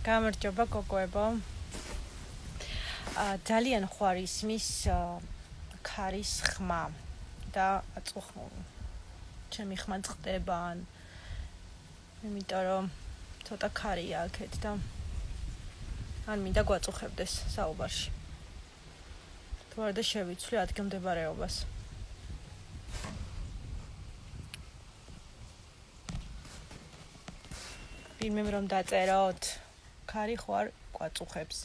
გამარჯობა გოგოებო. ძალიან ხوارის მის ქარის ხმა და აწუხმული. ჩემი ხმა წდება იმიტომ რომ ცოტა ქარია აქეთ და არ მინდა გვაწუხებდეს საუბარში. თუ არა შევიცვლი ადგილმდებარეობას. ვინმე რომ დაწეროთ ქარი ხوار გვაწუხებს.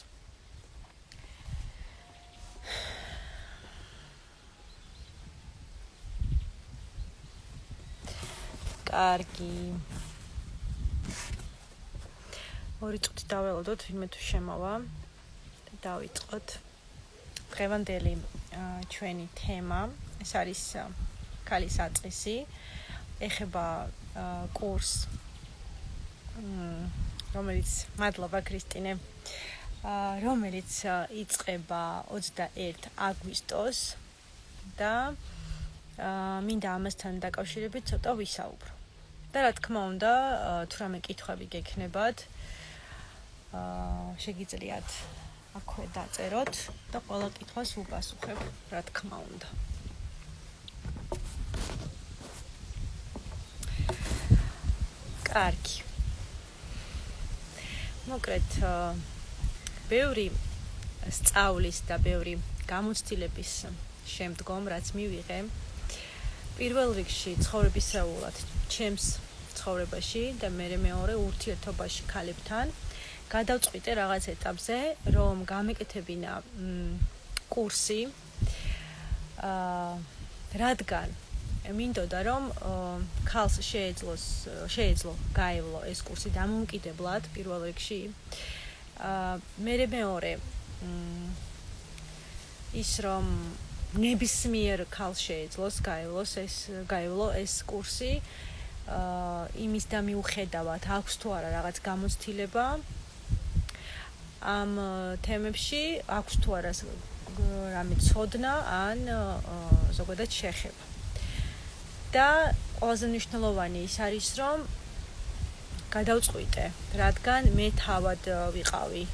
კარგი. ორი წუთი დაველოდოთ, ვინმე თუ შემოვა და დავიწყოთ. დღევანდელი ჩვენი თემა, ეს არის ქალის აწყისი, ეხება კურსს, რომელიც მადლობა ქრისტინე, რომელიც იწყება 21 აგვისტოს და მინდა ამასთან დაკავშირებით ცოტა ვისაუბრო. და რა თქმა უნდა, თუ რამე კითხვები გექნებათ, შეგიძლიათ აქვე დაწეროთ და ყველა კითხვას ვუპასუხებ, რა თქმა უნდა. კარგი. მოკლედ, ბევრი სწავლის და ბევრი გამოცდილების შემდგომ, რაც მივიღე, პირველ რიგში ცხოვრებისეულად ჩემს ცხოვრებაში და მეორე ურთიერთობაში ქალებთან გადავწყვიტე რაღაც ეტაპზე, რომ გამეკეთებინა კურსი, რადგან მინდოდა რომ ქალს შეეძლო გაევლო ეს კურსი დამოუკიდებლად პირველ რიგში. მეორე ის რომ ნებისმიერ ქალს შეეძლოს გაევლო ეს კურსი, იმის და მიუხედავად აქვს თუ არა რაღაც გამოცდილება ამ თემებში, აქვს თუ არა რამე ცოდნა ან ზოგადად შეხება. და ყველაზე მნიშვნელოვანი ის არის, რომ გადავწყვიტე, რადგან მე თავად ვიყავი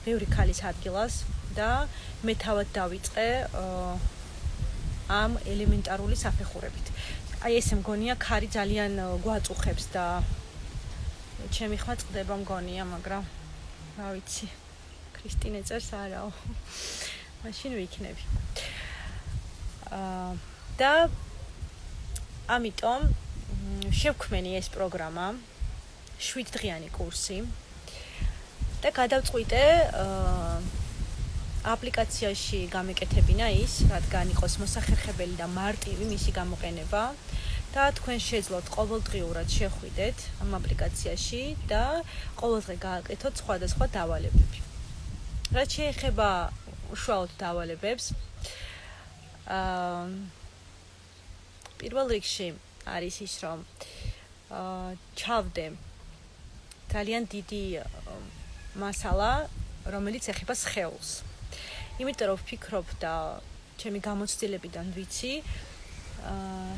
ბევრი ქალის ადგილას და მე თავად დავიწყე ამ ელემენტარული საფეხურებით. აი ესე მგონია, ქარი ძალიან გვაწუხებს და ჩემი ხმა წდება მგონია, მაგრამ რა ვიცი, ქრისტინე წერს არაო. მაშინ ვიქნები. და ამიტომ შევქმენი ეს პროგრამა, 7 დღიანი კურსი და გადავწყვიტე აპლიკაციაში გამეკეთებინა ის, რადგან იყოს მოსახერხებელი და მარტივი მისი გამოყენება და თქვენ შეძლოთ ყოველდღიურად შეხვიდეთ ამ აპლიკაციაში და ყოველდღე გააკეთოთ სხვადასხვა დავალებები. რაც შეეხება უშუალოდ დავალებებს, პირველ რიგში არის ის, რომ ჩავდე ძალიან დიდი მასალა, რომელიც ეხება სხეულს. იმიტომ რომ ვფიქრობ და ჩემი გამოცდილებიდან ვიცი,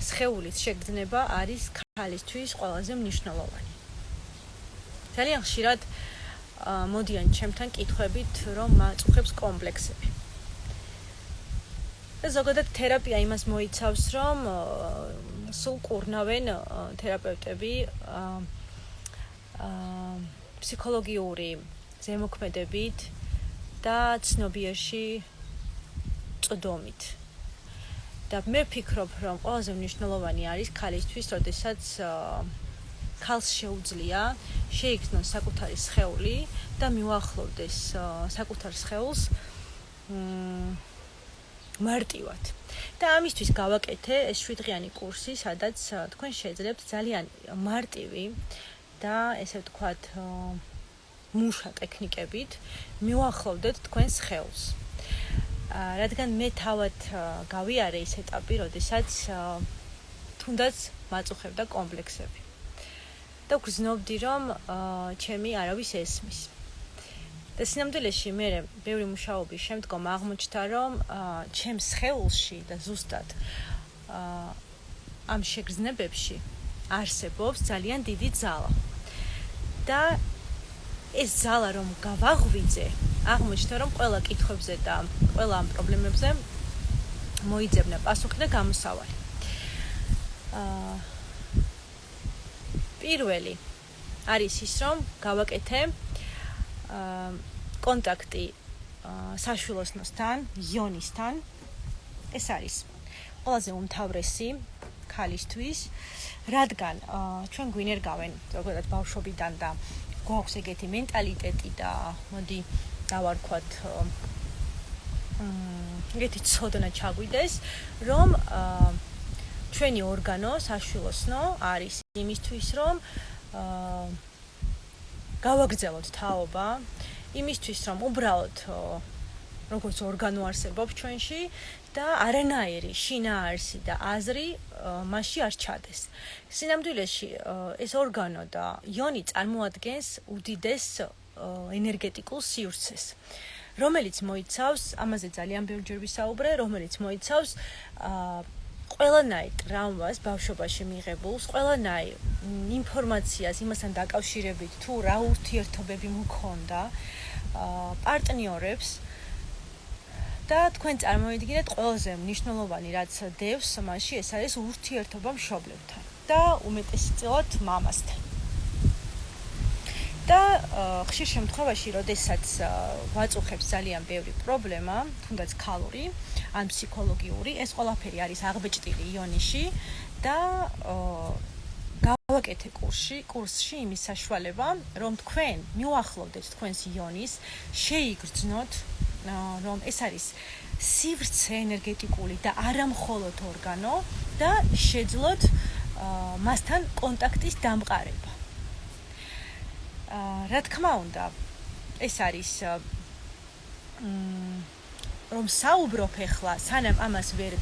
სხეულის შეგრძნება არის ქალისთვის ყველაზე მნიშვნელოვანი. ძალიან ხშირად მოდიან ჩემთან კითხვებით, რომ მაწუხებს კომპლექსები. და ზოგადად თერაპია იმას მოიცავს, რომ სულ კურნავენ თერაპევტები ფსიქოლოგიური ზემოქმედებით და ცნობიერში წვდომით. და მე ვფიქრობ, რომ ყველაზე მნიშვნელოვანი არის ქალისთვის, როდესაც ქალს შეუძლია შეიქმნოს საკუთარი სხეული და მიუახლოვდეს საკუთარ სხეულს მარტივად. და ამისთვის გავაკეთე ეს 7 დღიანი კურსი, სადაც თქვენ შეძლებთ ძალიან მარტივი და ესე ვთქვათ მუშა ტექნიკებით მიუახლოვდეთ თქვენ სხეულს. რადგან მე თავად გავიარე ეს ეტაპი, როდესაც თუნდაც მაწუხებდა კომპლექსები. და გრძნობდი, რომ ჩემი არავის ესმის. და სინამდვილეში მე ბევრი მუშაობის შემდგომ აღმოჩნდა, რომ ჩემს სხეულში და ზუსტად ამ შეგრძნებებში არსებობს ძალიან დიდი ძალა. და ეს ძალა რომ გავაღვიძე, აღმოჩნდა რომ ყველა კითხვებზე და ყველა ამ პრობლემებზე მოიძებნა პასუხი და გამოსავალი. პირველი არის ის, რომ გავაკეთე კონტაქტი საშვილოსნოსთან, იონისთან. ეს არის ყველაზე უმთავრესი ქალისთვის, რადგან ჩვენ გვინერგავენ ზოგადად ბავშვობიდან და გვაქვს ეგეთი მენტალიტეტი და მოდი დავარქვათ ეგეთი ცოდნა ჩაგვიდეს, რომ ჩვენი ორგანო საშვილოსნო არის იმისთვის, რომ გავაგრძელოთ თაობა, იმისთვის, რომ უბრალოდ როგორც ორგანო არსებობს ჩვენში და არანაირი შინაარსი და აზრი მასში არ ჩადეს. სინამდვილეში ეს ორგანო და იონი წარმოადგენს უდიდეს ენერგეტიკულ სივრცეს, რომელიც მოიცავს, ამაზე ძალიან ბევრჯერ ვისაუბრე, რომელიც მოიცავს ყველანაირ ტრავმას ბავშვობაში მიღებულს, ყველანაირ ინფორმაციას იმასთან დაკავშირებით, თუ რა ურთიერთობები მქონდა, პარტნიორებს და თქვენ წარმოვიდგინეთ ყველაზე მნიშვნელოვანი რაც დევს მასში, ეს არის ურთიერთობა მშობლებთან და უმეტესწილად მამასთან. და ხშირ შემთხვევაში, როდესაც ვაწუხებს ძალიან ბევრი პრობლემა, თუნდაც ქალური ან ფსიქოლოგიური, ეს ყველაფერი არის აღბეჭდილი იონიში და გავაკეთე კურსში იმის საშუალება, რომ თქვენ მიუახლოვდეთ თქვენს იონის, შეიგრძნოთ, რომ ეს არის სივრცე ენერგეტიკული და არა მხოლოდ ორგანო და შეძლოთ მასთან კონტაქტის დამყარება. რა თქმა უნდა, ეს არის რომ საუბრობ ახლა, სანამ ამას ვერ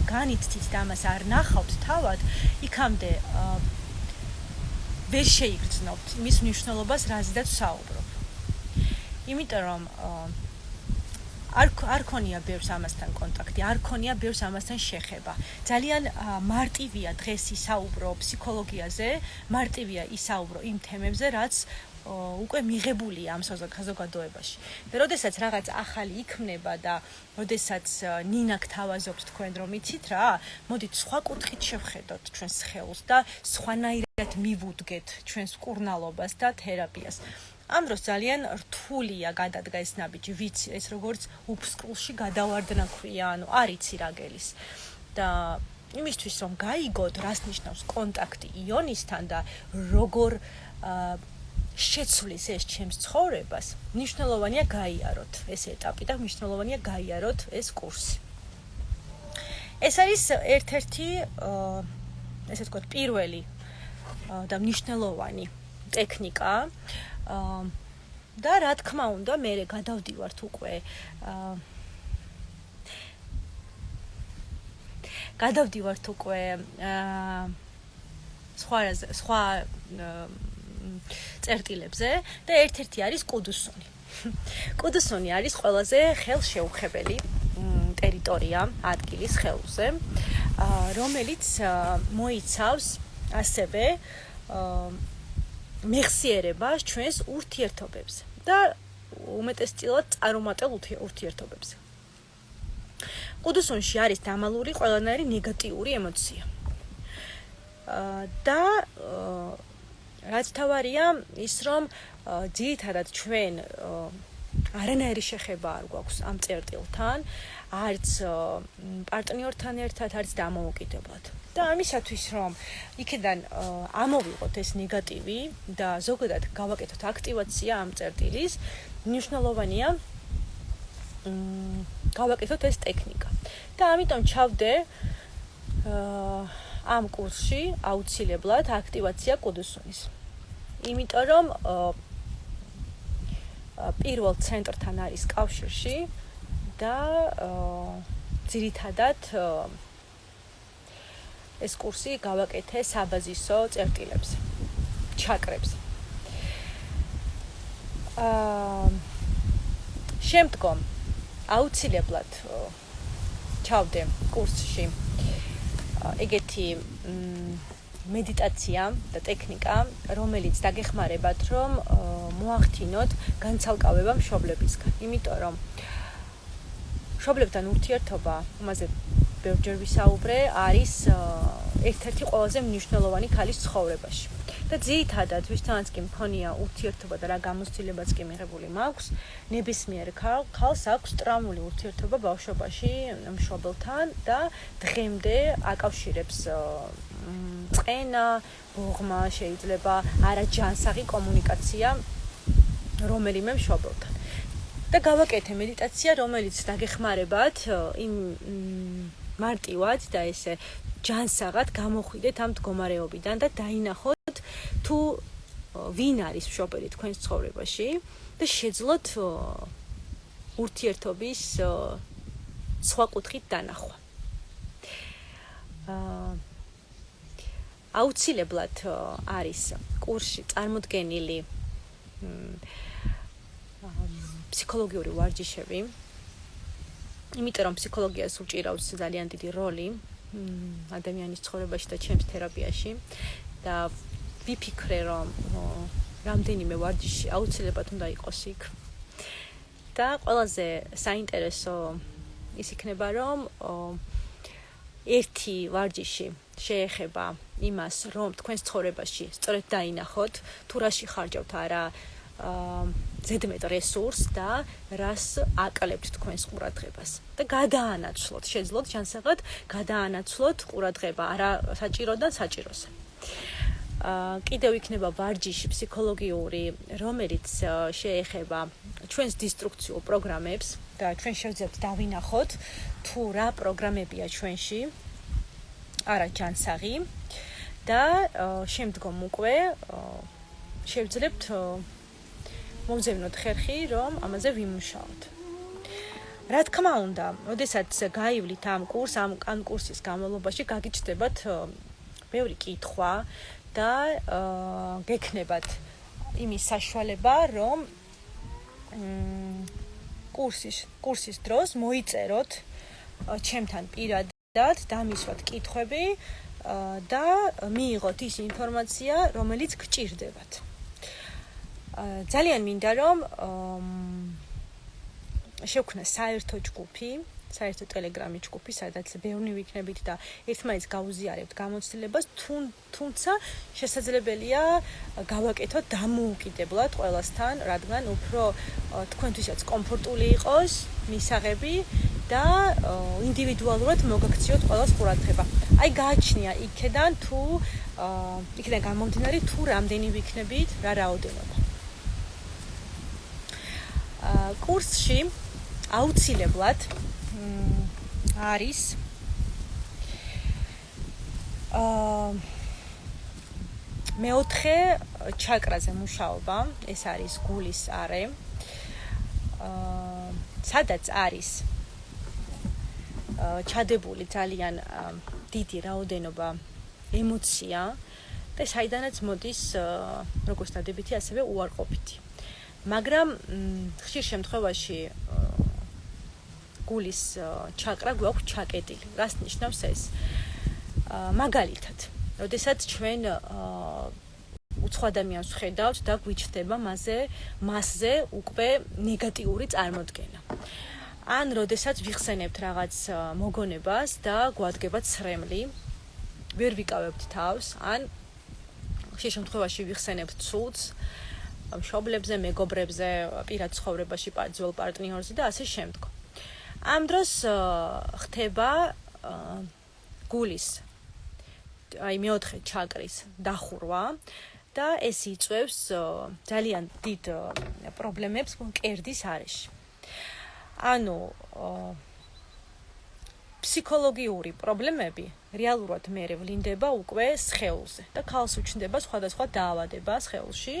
განიცდით და ამას არ ნახავთ თავად, იქამდე ვერ შეიგრძნობთ მის მნიშვნელობას, რაზედაც საუბრობ. იმიტომ რომ არ ქონია ბევრს ამასთან კონტაქტი, არ ქონია ბევრს ამასთან შეხება. ძალიან მარტივია დღეს ისაუბრო ფსიქოლოგიაზე, მარტივია ისაუბრო იმ თემებზე, რაც უკვე მიღებულია ამ საზოგადოებაში. და როდესაც რაღაც ახალი იქმნება და როდესაც ნინაკ თავაზობთ თქვენ რომ იცით რა, მოდით სხვა კუთხით შევხედოთ ჩვენს სხეულს და სხვანაირად მივუდგეთ ჩვენს მკურნალობას და თერაპიას. ამ დროს ძალიან რთულია გადადგა ეს ნაბიჯი, ვიცი, ეს როგორც უფსკრულში გადავარდნა ქვია, ანუ არ იცი რა გელის. და იმისთვის რომ გაიგოთ, რას ნიშნავს კონტაქტი იონისთან და როგორ შეცვლის ეს ჩემს ცხოვრებას, მნიშვნელოვანია გაიაროთ ეს ეტაპი და მნიშვნელოვანია გაიაროთ ეს კურსი. ეს არის ერთ-ერთი, ესე ვთქვათ, პირველი და მნიშვნელოვანი ტექნიკა. და რა თქმა უნდა, მე გადავდივართ უკვე სხვა წერტილებზე და ერთ-ერთი არის კუდუსონი. კუდუსონი არის ყველაზე ხელშეუხებელი ტერიტორია ადგილის სხეულზე, რომელიც მოიცავს ასევე მეხსიერებას ჩვენს ურთიერთობებზე და უმეტესწილად წარუმატებელ ურთიერთობებზე. კუდუსონში არის დამალული ყველანაირი ნეგატიური ემოცია. და რაც თავარია ის, რომ ძირითადად ჩვენ არანაირი შეხება არ გვაქვს ამ წერტილთან, არც პარტნიორთან ერთად, არც დამოუკიდებლად. და ამისათვის, რომ იქიდან ამოვიღოთ ეს ნეგატივი და ზოგადად გავაკეთოთ აქტივაცია ამ წერტილის, მნიშვნელოვანია გავაკეთოთ ეს ტექნიკა. და ამიტომ ჩავდე ამ კურსში აუცილებლად აქტივაცია კუდუსონის. იმიტომ რომ პირველ ცენტრთან არის კავშირში და ძირითადად ეს კურსი გავაკეთე საბაზისო წერტილებზე, ჩაკრებზე. შემდგომ აუცილებლად ჩავდე კურსში ეგეთი მედიტაცია და ტექნიკა, რომელიც დაგეხმარებათ, რომ მოახდინოთ განცალკავება მშობლებისგან. იმიტომ რომ მშობლებთან ურთიერთობა, ამაზე ბევრჯერ ვისაუბრე, არის ერთ-ერთი ყველაზე მნიშვნელოვანი ქალის ცხოვრებაში. და ძირითადად ვისთანაც კი მქონია ურთიერთობა და რა გამოცდილებაც კი მიღებული მაქვს, ნებისმიერ ქალს აქვს ტრაუმული ურთიერთობა ბავშვობაში მშობელთან და დღემდე აკავშირებს წყენა, ბოღმა, შეიძლება არაჯანსაღი კომუნიკაცია რომელიმე მშობელთან. და გავაკეთე მედიტაცია, რომელიც დაგეხმარებათ იმ მარტივად და ესე ჯანსაღად გამოხვიდეთ ამ მდგომარეობიდან და დაინახოთ თუ ვინ არის მშობელი თქვენს ცხოვრებაში და შეძლოთ ურთიერთობის სხვა კუთხით დანახვა. აუცილებლად არის კურსში წარმოდგენილი ფსიქოლოგიური ვარჯიშები, იმიტომ რომ ფსიქოლოგიას უჭირავს ძალიან დიდი როლი ადამიანის ცხოვრებაში და ჩემს თერაპიაში და ვიფიქრე რომ რამდენიმე ვარჯიში აუცილებლად უნდა იყოს იქ. და ყველაზე საინტერესო ის იქნება რომ ერთი ვარჯიში შეეხება იმას რომ თქვენს ცხოვრებაში სწორედ დაინახოთ თუ რაში ხარჯავთ არა ზედმეტ რესურსს და რას აკლებთ თქვენს ყურადღებას და გადაანაცვლოთ, შეძლოთ ჯანსაღად გადაანაცვლოთ ყურადღება არა საჭიროდან საჭიროზე. კიდევ იქნება ვარჯიში ფსიქოლოგიური, რომელიც შეეხება ჩვენს დისტრუქციულ პროგრამებს და ჩვენ შევძლებთ დავინახოთ თუ რა პროგრამებია ჩვენში არა ჯანსაღი და შემდგომ უკვე შევძლებთ მომზევნოთ ხერხი, რომ ამაზე ვიმუშაოთ. რა თქმა უნდა, როდესაც გაივლით ამ კურსის განმავლობაში გაგიჩნდებათ ბევრი კითხვა და გექნებათ იმის საშუალება, რომ კურსის დროს მოიწეროთ ჩემთან პირადად, დამისვათ კითხვები და მიიღოთ ის ინფორმაცია, რომელიც გჭირდებათ. ძალიან მინდა რომ შევქმნა საერთო ჯგუფი, საერთო ტელეგრამი ჯგუფი, სადაც ბევრი ვიქნებით და ერთმანეთს გავუზიარებთ გამოცდილებას, თუმცა შესაძლებელია გავაკეთოთ დამოუკიდებლად ყველასთან, რადგან უფრო თქვენთვისაც კომფორტული იყოს მისაღები და ინდივიდუალურად მოგაქციოთ ყველას ყურადღება. აი გააჩნია იქიდან გამომდინარე თუ რამდენი ვიქნებით, რა რაოდენობა. კურსში აუცილებლად არის მეოთხე ჩაკრაზე მუშაობა, ეს არის გულის არე, სადაც არის ჩადებული ძალიან დიდი რაოდენობა ემოცია და საიდანაც მოდის როგორც დადებითი, ასევე უარყოფითი. მაგრამ ხშირ შემთხვევაში გულის ჩაკრა გვაქვს ჩაკეტილი. რას ნიშნავს ეს? მაგალითად, როდესაც ჩვენ უცხო ადამიანს ვხედავთ და გვიჩნდება მასზე უკვე ნეგატიური წარმოდგენა. ან როდესაც ვიხსენებთ რაღაც მოგონებას და გვადგება ცრემლი, ვერ ვიკავებთ თავს, ან ხშირ შემთხვევაში ვიხსენებთ ცუდს, მშობლებზე, მეგობრებზე, პირად ცხოვრებაში, ძველ პარტნიორზე და ასე შემდგომ. ამ დროს ხდება გულის მეოთხე ჩაკრის დახურვა და ეს იწვევს ძალიან დიდ პრობლემებს მკერდის არეში. ანუ ფსიქოლოგიური პრობლემები რეალურად მერე ვლინდება უკვე სხეულზე და ქალს უჩნდება სხვადასხვა დაავადება სხეულში.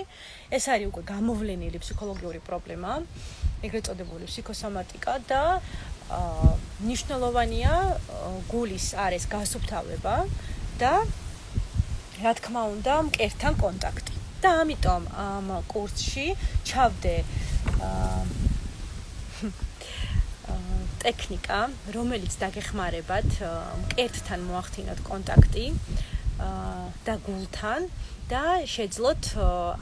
ეს არის უკვე გამოვლენილი ფსიქოლოგიური პრობლემა, ეგრეთ წოდებული ფსიქოსომატიკა და მნიშვნელოვანია გულის არეს გასუფთავება და რა თქმა უნდა მკერდთან კონტაქტი. და ამიტომ ამ კურსში ჩავდე ტექნიკა, რომელიც დაგეხმარებათ მკერდთან მოახდინოთ კონტაქტი და გულთან და შეძლოთ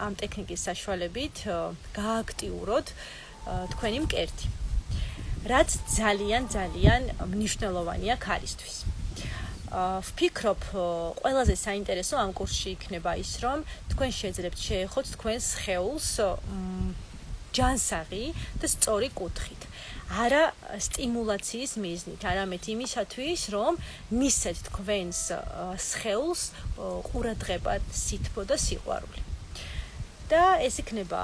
ამ ტექნიკის საშუალებით გააქტიუროთ თქვენი მკერდი. რაც ძალიან მნიშვნელოვანია ქალისთვის. ვფიქრობ, ყველაზე საინტერესო ამ კურსში იქნება ის, რომ თქვენ შეძლებთ შეეხოთ თქვენს სხეულს ჯანსაღი და სწორი კუთხით. არა სტიმულაციის მიზნით, არამედ იმისათვის, რომ მისცეთ თქვენს სხეულს ყურადღება, სითბო და სიყვარული. და ეს იქნება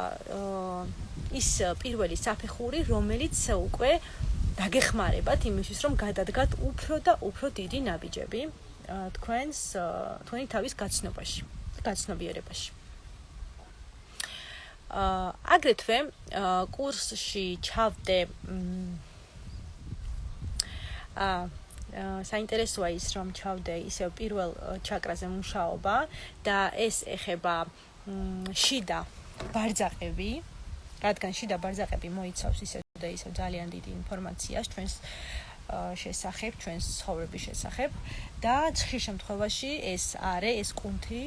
ის პირველი საფეხური, რომელიც უკვე დაგეხმარებათ იმისთვის, რომ გადადგათ უფრო და უფრო დიდი ნაბიჯები თქვენი თავის გაცნობიერებაში. აგრეთვე კურსში ჩავდე საინტერესოა ის, რომ ჩავდე ისევ პირველ ჩაკრაზე მუშაობა და ეს ეხება შიდა ბარძაყები, რადგან შიდა ბარძაყები მოიცავს ისევ და ისევ ძალიან დიდი ინფორმაციას ჩვენს შესახებ, ჩვენს ცხოვრების შესახებ და ხშირ შემთხვევაში ეს კუნთი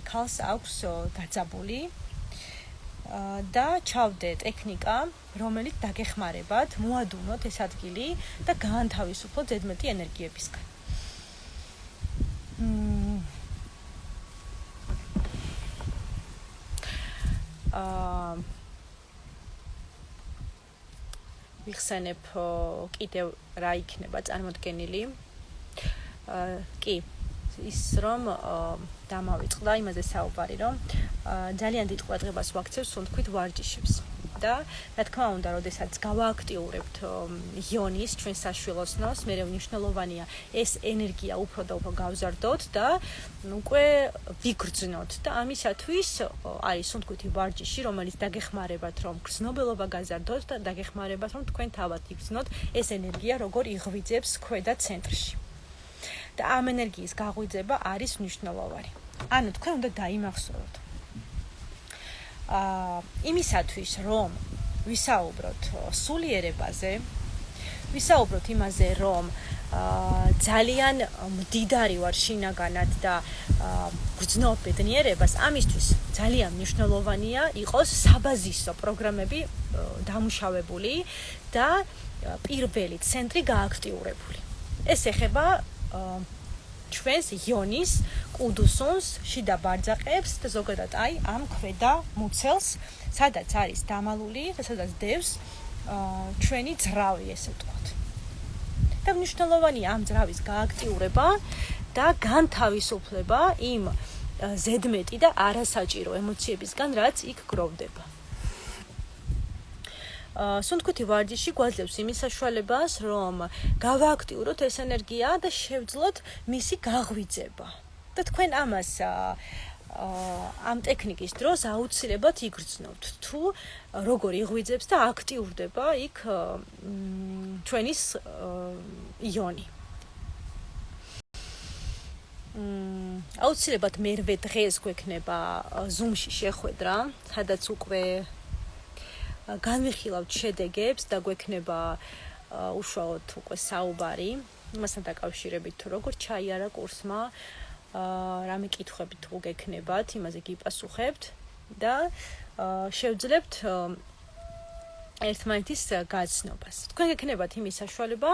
ქალს აქვს დაძაბული და ჩავდე ტექნიკა, რომელიც დაგეხმარებათ, მოადუნოთ ეს ადგილი და გაანთავისუფლოთ ზედმეტი ენერგიებისგან. ვიხსენებ კიდევ რა იქნება წარმოდგენილი. კი, ის რომ დამავიწყდა იმაზე საუბარი, რომ ძალიან დიდ ყურადღებას ვაქცევ სუნთქვით ვარჯიშებს. და რა თქმა უნდა, როდესაც გავააქტიურებთ იონის ჩვენ საშვილოსნოს, მე მნიშვნელოვანია ეს ენერგია უფრო და უფრო გავზარდოთ და უკვე ვიგრძნოთ და ამისათვის არის სუნთქვითი ვარჯიში, რომელიც დაგეხმარებათ, რომ გრძნობელობა გაზარდოთ და დაგეხმარებათ, რომ თქვენ თავად იგრძნოთ ეს ენერგია როგორ იღვიძებს ქვედა ცენტრში. და ამ ენერგიის გაღვიძება არის მნიშვნელოვანი. ანუ თქვენ უნდა დაიმახსოვროთ. იმისათვის, რომ ვისაუბროთ სულიერებაზე, ვისაუბროთ იმაზე, რომ ძალიან მდიდარი ვარ შინაგანად და გრძნობ ბედნიერებას, ამისთვის ძალიან მნიშვნელოვანია იყოს საბაზისო პროგრამები დამუშავებული და პირველი ცენტრი გააქტიურებული. ეს ეხება ჩვენს იონის, კუდუსუნს, შიდა ბარძაყებს და ზოგადად ამ ქვედა მუცელს, სადაც არის დამალული და სადაც დევს ჩვენი ძრავი, ესე ვთქვათ. და მნიშვნელოვანია ამ ძრავის გააქტიურება და განთავისუფლება იმ ზედმეტი და არასაჭირო ემოციებისგან, რაც იქ გროვდება. სუნთქვითი ვარჯიში გვაძლევს იმის საშუალებას, რომ გავააქტიუროთ ეს ენერგია და შევძლოთ მისი გაღვიძება. და თქვენ ამას ამ ტექნიკის დროს აუცილებლად იგრძნობთ, თუ როგორ იღვიძებს და აქტიურდება იქ ჩვენის იონი. აუცილებლად მერვე დღეს გვექნება Zoom-ში შეხვედრა, სადაც უკვე განვიხილავთ შედეგებს და გვექნება უშუალოდ უკვე საუბარი იმასთან დაკავშირებით, თუ როგორ ჩაიარა კურსმა, რამე კითხვები თუ გექნებათ, იმაზე გიპასუხებთ და შევძლებთ ერთმანეთის გაცნობას. თქვენ გექნებათ იმის საშუალება,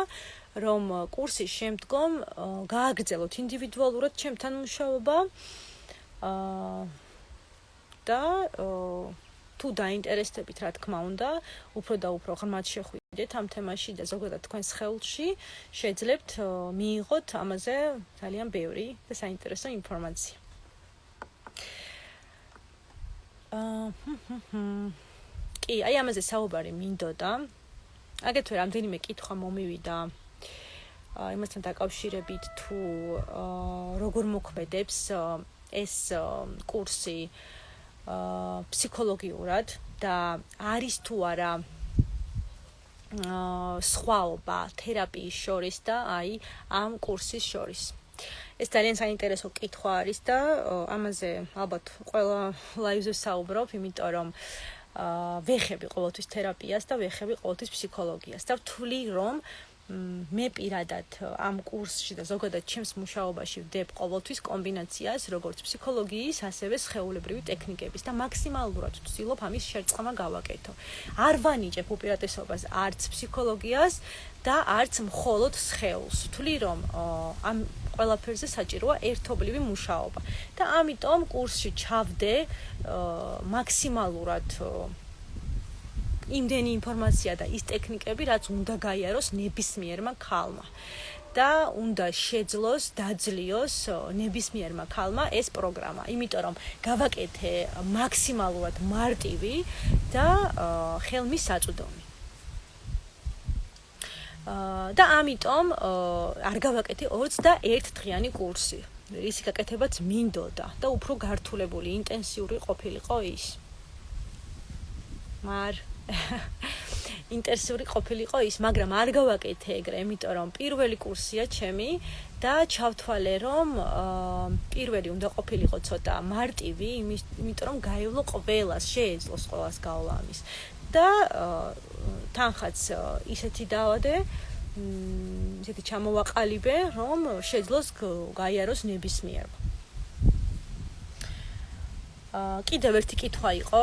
რომ კურსის შემდგომ გააგრძელოთ ინდივიდუალურად ჩემთან მუშაობა და თუ დაინტერესდებით, რა თქმა უნდა, უფრო და უფრო ღრმად შეხვიდეთ ამ თემაში და ზოგადად თქვენ სხეულში შეძლებთ მიიღოთ ამაზე ძალიან ბევრი და საინტერესო ინფორმაცია. კი, ამაზე საუბარი მინდოდა. აგრეთვე რამდენიმე კითხვა მომივიდა იმასთან დაკავშირებით, თუ როგორ მოქმედებს ეს კურსი ფსიქოლოგიურად და არის თუ არა სხვაობა თერაპიის შორის და ამ კურსის შორის. ეს ძალიან საინტერესო კითხვა არის და ამაზე ალბათ ყველა ლაივზე საუბრობ, იმიტომ რომ ვეხები ყოველთვის თერაპიას და ვეხები ყოველთვის ფსიქოლოგიას და ვთვლი, რომ მე პირადად ამ კურსში და ზოგადად ჩემს მუშაობაში ვდებ ყოველთვის კომბინაციას როგორც ფსიქოლოგიის, ასევე სხეულებრივი ტექნიკების და მაქსიმალურად ვცდილობ ამის შერწყმა გავაკეთო. არ ვანიჭებ უპირატესობას არც ფსიქოლოგიას და არც მხოლოდ სხეულს. ვთვლი რომ ამ ყველაფერზე საჭიროა ერთობლივი მუშაობა და ამიტომ კურსში ჩავდე მაქსიმალურად იმდენი ინფორმაცია და ის ტექნიკები, რაც უნდა გაიაროს ნებისმიერმა ქალმა და უნდა შეძლოს, დაძლიოს ნებისმიერმა ქალმა ეს პროგრამა, იმიტომ რომ გავაკეთე მაქსიმალურად მარტივი და ხელმისაწვდომი. და ამიტომ არ გავაკეთე 21 დღიანი კურსი. ისი გაკეთებაც მინდოდა და უფრო გართულებული, ინტენსიური ყოფილიყო ის. ინტენსიური ყოფილიყო ის, მაგრამ არ გავაკეთე ეგრე, იმიტომ რომ პირველი კურსია ჩემი და ჩავთვალე რომ პირველი უნდა ყოფილიყო ცოტა მარტივი, იმიტომ რომ გაევლო ყველას, შეეძლოს ყველას გავლა ამის. და თანხაც ისეთი დავადე, ისეთი ჩამოვაყალიბე, რომ შეძლოს გაიაროს ნებისმიერმა. კიდევ ერთი კითხვა იყო,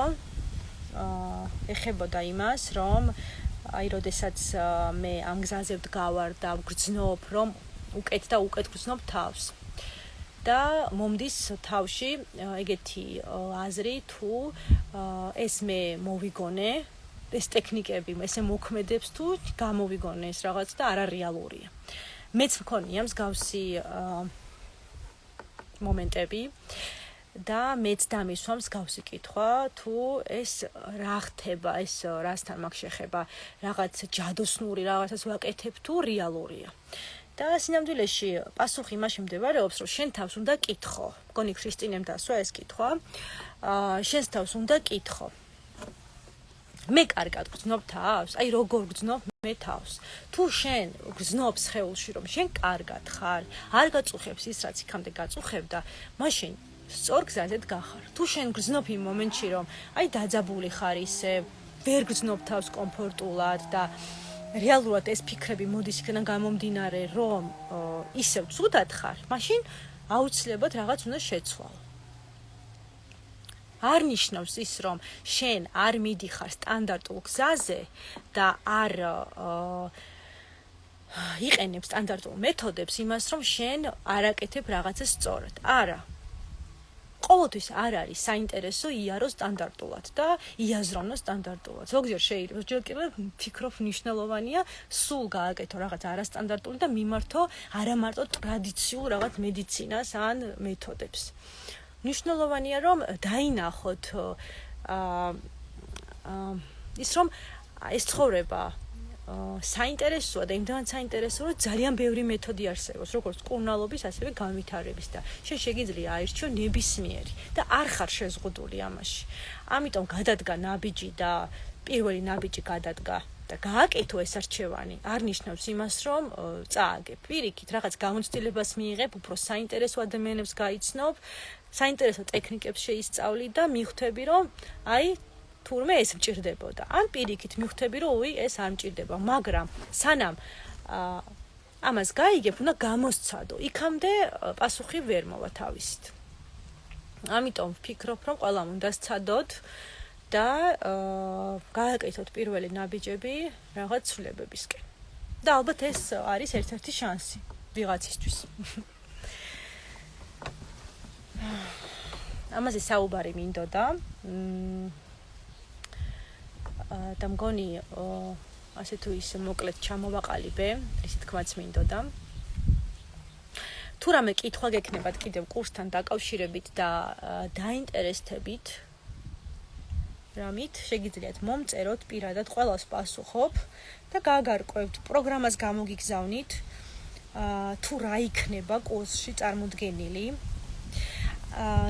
ეხებოდა იმას, რომ აი როდესაც მე ამ გზაზე ვდგავარ და ვგრძნობ, რომ უკეთ და უკეთ ვგრძნობ თავს. და მომდის თავში ეგეთი აზრი თუ ეს მე მოვიგონე, ეს ტექნიკები ესე მოქმედებს თუ გამოვიგონე ეს რაღაც და არარეალურია. მეც მქონია მსგავსი მომენტები და მეც დამისვა მსგავსი კითხვა თუ ეს რა ხდება, ეს რასთან მაქვს შეხება, რაღაც ჯადოსნური რაღაცას ვაკეთებ თუ რეალურია. და სინამდვილეში პასუხი იმაში მდებარეობს, რომ შენ თავს უნდა კითხო. მგონი ქრისტინემ დასვა ეს კითხვა. შენს თავს უნდა კითხო. მე კარგად გრძნობ თავს? აი როგორ გრძნობ მე თავს? თუ შენ გრძნობ სხეულში რომ შენ კარგად ხარ, არ გაწუხებს ის რაც იქამდე გაწუხებდა, მაშინ სწორ გზაზე დგახარ. თუ შენ გრძნობ იმ მომენტში რომ აი დაძაბული ხარ ისე, ვერ გრძნობ თავს კომფორტულად და რეალურად ეს ფიქრები მოდის იქიდან გამომდინარე, რომ ისევ ცუდად ხარ, მაშინ აუცილებლად რაღაც უნდა შეცვალო. არ ნიშნავს ის, რომ შენ არ მიდიხარ სტანდარტულ გზაზე და არ იყენებ სტანდარტულ მეთოდებს იმას, რომ შენ არ აკეთებ რაღაცას სწორად. არა. ყოველთვის არ არის საინტერესო იარო სტანდარტულად და იაზროვნო სტანდარტულად. ზოგჯერ შეიძლება, ზოგჯერ კიდევ ვფიქრობ მნიშვნელოვანია სულ გააკეთო რაღაც არასტანდარტული და მიმართო არა მარტო ტრადიციულ რაღაც მედიცინას ან მეთოდებს. მნიშვნელოვანია რომ დაინახოთ ის რომ ეს ცხოვრება საინტერესოა და იმდენად საინტერესოა, რომ ძალიან ბევრი მეთოდი არსებობს, როგორც კურნალობის, ასევე განვითარების და შენ შეგიძლია აირჩიო ნებისმიერი და არ ხარ შეზღუდული ამაში. ამიტომ გადადგა ნაბიჯი და პირველი ნაბიჯი გადადგა და გააკეთო ეს არჩევანი. არ ნიშნავს იმას, რომ წააგებ. პირიქით, რაღაც გამოცდილებას მიიღებ, უფრო საინტერესო ადამიანებს გაიცნობ, საინტერესო ტექნიკებს შეისწავლი და მიხვდები, რომ აი თურმე ეს მჭირდებოდა. ან პირიქით მიხვდები, რომ უი ეს არ მჭირდება, მაგრამ სანამ ამას გაიგებ, უნდა გამოსცადო. იქამდე პასუხი ვერ მოვა თავისით. ამიტომ ვფიქრობ, რომ ყველამ უნდა სცადოთ და გააკეთოთ პირველი ნაბიჯები რაღაც ცვლილებებისკენ. და ალბათ ეს არის ერთ-ერთი შანსი ვიღაცისთვის. ამაზე საუბარი მინდოდა. და მგონი ასე თუ ისე მოკლედ ჩამოვაყალიბე, ისე თქმაც მინდოდა. თუ რამე კითხვა გექნებათ კიდევ კურსთან დაკავშირებით და დაინტერესდებით რამით, შეგიძლიათ მომწეროთ პირადად, ყველას პასუხობ და გააგარკვევთ პროგრამას გამოგიგზავნით, თუ რა იქნება კურსში წარმოდგენილი.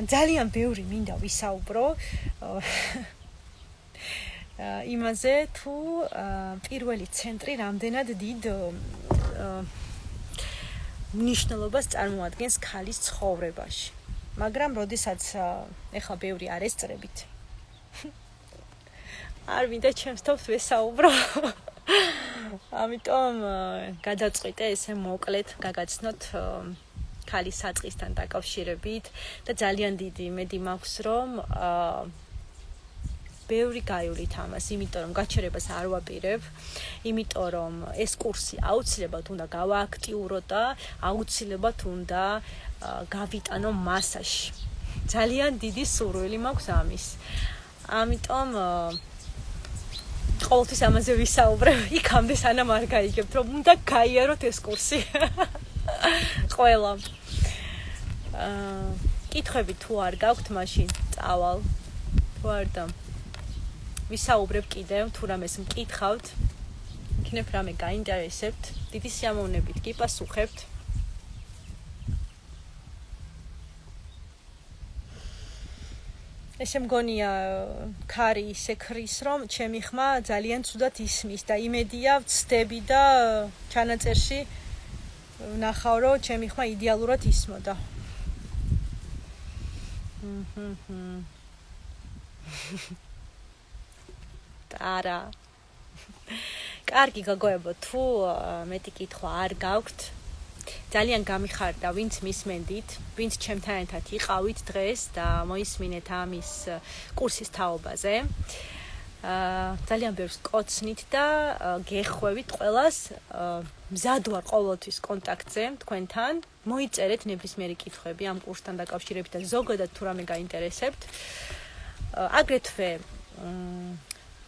ძალიან ბევრი მინდა ვისაუბრო იმაზე, თუ პირველი ცენტრი რამდენად დიდ მნიშვნელობას წარმოადგენს ქალის ცხოვრებაში. მაგრამ როდესაც ეხლა ბევრი არ ესწრებით, არ მინდა ჩემს თავს ვესაუბრო. ამიტომ გადაწყვიტე ესე მოკლედ გაგაცნოთ ქალის საწყისთან დაკავშირებით და ძალიან დიდი იმედი მაქვს რომ ბევრი გაივლით ამას, იმიტომ რომ გაჩერებას არ ვაპირებ, იმიტომ რომ ეს კურსი აუცილებლად უნდა გავააქტიუროთ და აუცილებლად უნდა გავიტანო მასაში. ძალიან დიდი სურვილი მაქვს ამის. ამიტომ ყოველთვის ამაზე ვისაუბრებ, იქამდე სანამ არ გაიგებთ, რომ უნდა გაიაროთ ეს კურსი. ყველა. კითხვები თუ არ გაქვთ, მაშინ წავალ. თუ არ და ვისაუბრებ კიდევ, თუ რამეს მკითხავთ, იქნებ რამე გაინტერესებთ, დიდი სიამოვნებით გიპასუხებთ. ესე მგონია ქარი ისე ქრის, რომ ჩემი ხმა ძალიან ცუდად ისმის და იმედია ვცდები და ჩანაწერში ვნახავ, რომ ჩემი ხმა იდეალურად ისმოდა. არა. კარგი გაგოებო, თუ მეტი კითხვა არ გაქვთ, ძალიან გამიხარდა, ვინც მისმენდით, ვინც ჩემთან ერთად იყავით დღეს და მოისმინეთ ამის კურსის თაობაზე. ძალიან ბევრს კოცნით და გეხვევით ყველას. მზად ვარ ყოველთვის კონტაქტზე თქვენთან. მოიწერეთ ნებისმიერი კითხვები ამ კურსთან დაკავშირებით და ზოგადად თუ რამე გაინტერესებთ. აგრეთვე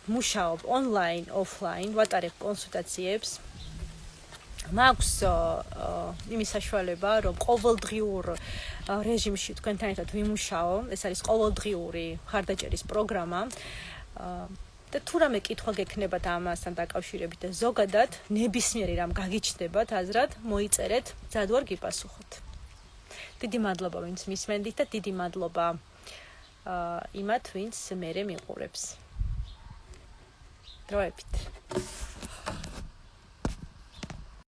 მუშაობ ონლაინ, ოფლაინ, ვატარებ კონსულტაციებს. მაქვს იმის საშუალება, რომ ყოველდღიურ რეჟიმში თქვენთან ერთად ვიმუშაო. ეს არის ყოველდღიური მხარდაჭერის პროგრამა. და თუ რამე კითხვა გექნებათ ამასთან დაკავშირებით და ზოგადად ნებისმიერი რამ გაგიჩნდებათ აზრად, მოიწერეთ, მზად ვარ გიპასუხოთ. დიდი მადლობა, ვინც მისმენდით და დიდი მადლობა იმათ, ვინც მერე მიყურებს. დროებით.